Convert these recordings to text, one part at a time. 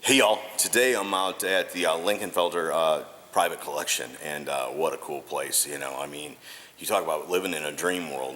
Hey y'all, today I'm out at the Lingenfelter private collection, and what a cool place, you know. I mean, you talk about living in a dream world.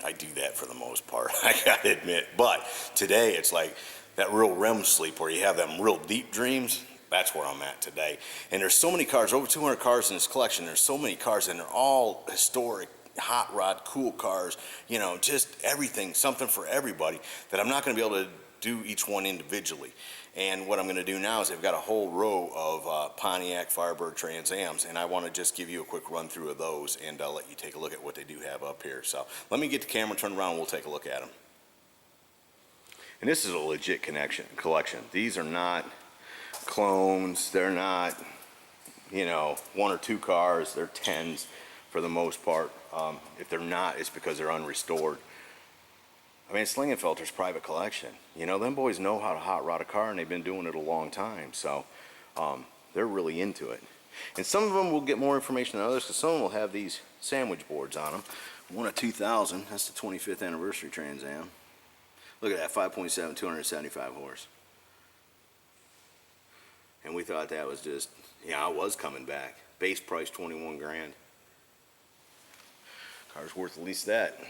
I do that for the most part, I gotta admit. But today it's like that real REM sleep where you have them real deep dreams. That's where I'm at today. And there's so many cars, over 200 cars in this collection. There's so many cars, and they're all historic, hot rod, cool cars, you know, just everything, something for everybody, that I'm not gonna be able to do each one individually. And what I'm going to do now is they've got a whole row of Pontiac Firebird Trans Ams, and I want to just give you a quick run through of those and let you take a look at what they do have up here. So let me get the camera turned around and we'll take a look at them. And this is a legit collection. These are not clones. They're not, you know, one or two cars. They're tens for the most part. If they're not, it's because they're unrestored. I mean, it's Lingenfelter's private collection. You know, them boys know how to hot rod a car, and they've been doing it a long time. So they're really into it. And some of them will get more information than others, because some of them will have these sandwich boards on them. One of 2000, that's the 25th anniversary Trans Am. Look at that, 5.7, 275 horse. And we thought that was just, yeah, I was coming back. Base price 21 grand. Car's worth at least that.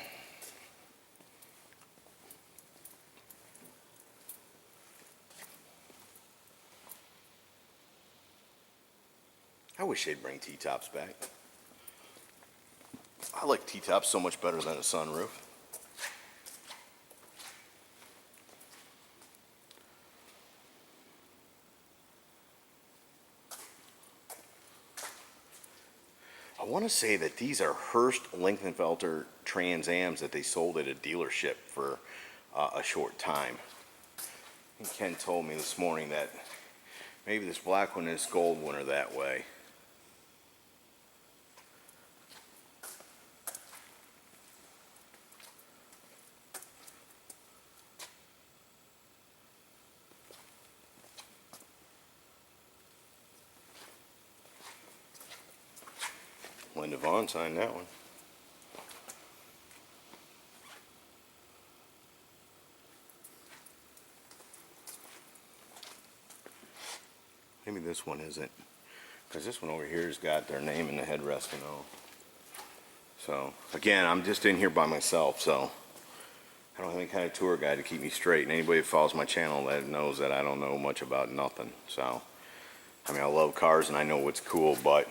I wish they'd bring T-tops back. I like T-tops so much better than a sunroof. I want to say that these are Hearst Lingenfelter Trans Ams that they sold at a dealership for a short time. And Ken told me this morning that maybe this black one and this gold one are that way. Linda Vaughn signed that one. Maybe this one isn't, because this one over here has got their name in the headrest and all. So again, I'm just in here by myself, so I don't have any kind of tour guide to keep me straight. And anybody who follows my channel that knows that I don't know much about nothing. So I mean, I love cars and I know what's cool, but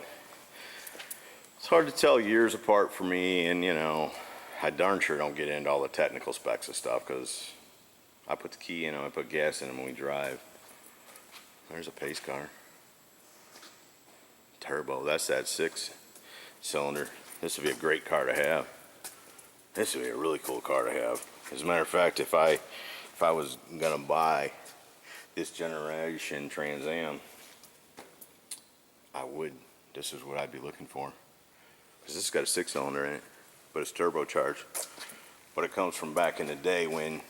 it's hard to tell years apart for me. And you know, I darn sure don't get into all the technical specs of stuff, because I put the key in them, I put gas in them when we drive. There's a pace car. Turbo, that's that 6-cylinder. This would be a great car to have. This would be a really cool car to have. As a matter of fact, if I was gonna buy this generation Trans Am, I would. This is what I'd be looking for. Because this has got a 6-cylinder in it, but it's turbocharged. But it comes from back in the day when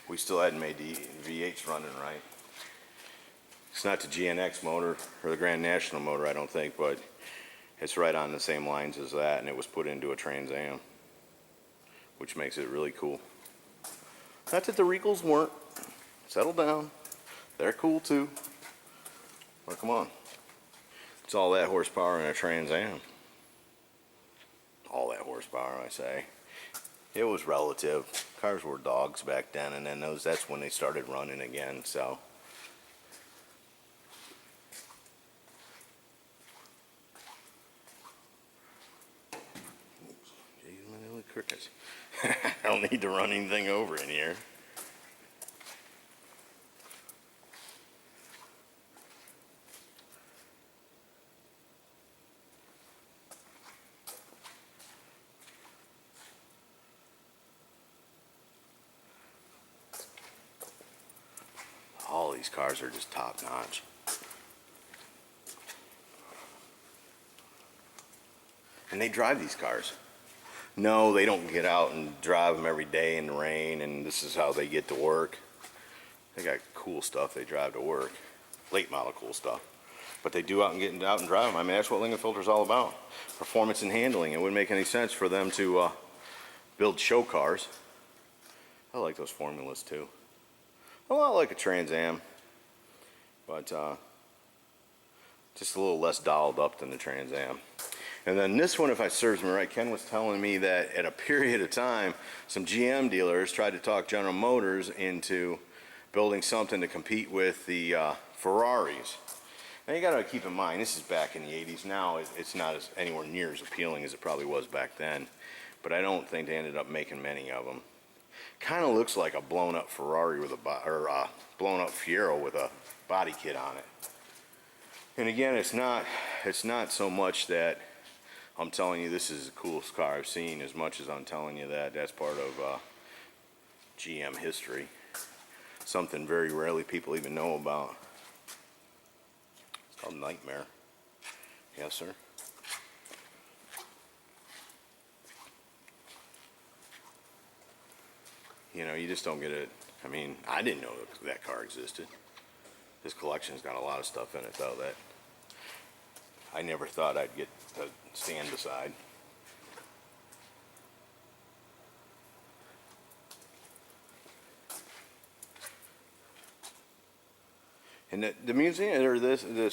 we still hadn't made the V8s running right. It's not the GNX motor or the Grand National motor, I don't think, but it's right on the same lines as that, and it was put into a Trans Am, which makes it really cool. Not that the Regals weren't. Settle down. They're cool too. But come on. It's all that horsepower in a Trans Am. All that horsepower, I say. It was relative. Cars were dogs back then, and then that's when they started running again, so. Crickets. I don't need to run anything over in here. All these cars are just top notch. And they drive these cars. No, they don't get out and drive them every day in the rain, and this is how they get to work. They got cool stuff they drive to work. Late model cool stuff. But they do out and get out and drive them. I mean, that's what Lingenfelter's all about. Performance and handling. It wouldn't make any sense for them to build show cars. I like those formulas too. A lot like a Trans Am. but just a little less dolled up than the Trans Am. And then this one, if I serves me right, Ken was telling me that at a period of time, some GM dealers tried to talk General Motors into building something to compete with the Ferraris. Now you got to keep in mind, this is back in the 80s. Now it's not anywhere near as appealing as it probably was back then. But I don't think they ended up making many of them. Kind of looks like a blown up Ferrari with a blown up Fiero with a body kit on it. And again, it's not so much that I'm telling you this is the coolest car I've seen, as much as I'm telling you that that's part of GM history. Something very rarely people even know about. It's called Nightmare. Yes, sir. You know, you just don't get it. I mean, I didn't know that car existed. This collection's got a lot of stuff in it, though, that I never thought I'd get to stand beside. And the museum, or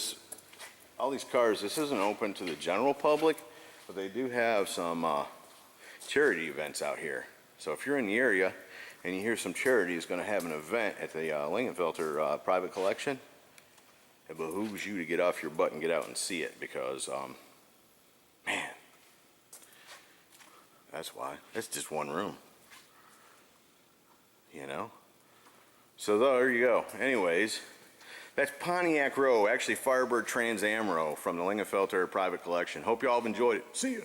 all these cars, this isn't open to the general public, but they do have some charity events out here. So if you're in the area and you hear some charity is going to have an event at the Lingenfelter private collection, it behooves you to get off your butt and get out and see it, because, man, that's why. It's just one room, you know? So there you go. Anyways, that's Pontiac Row, actually Firebird Trans Am Row from the Lingenfelter private collection. Hope you all have enjoyed it. See ya.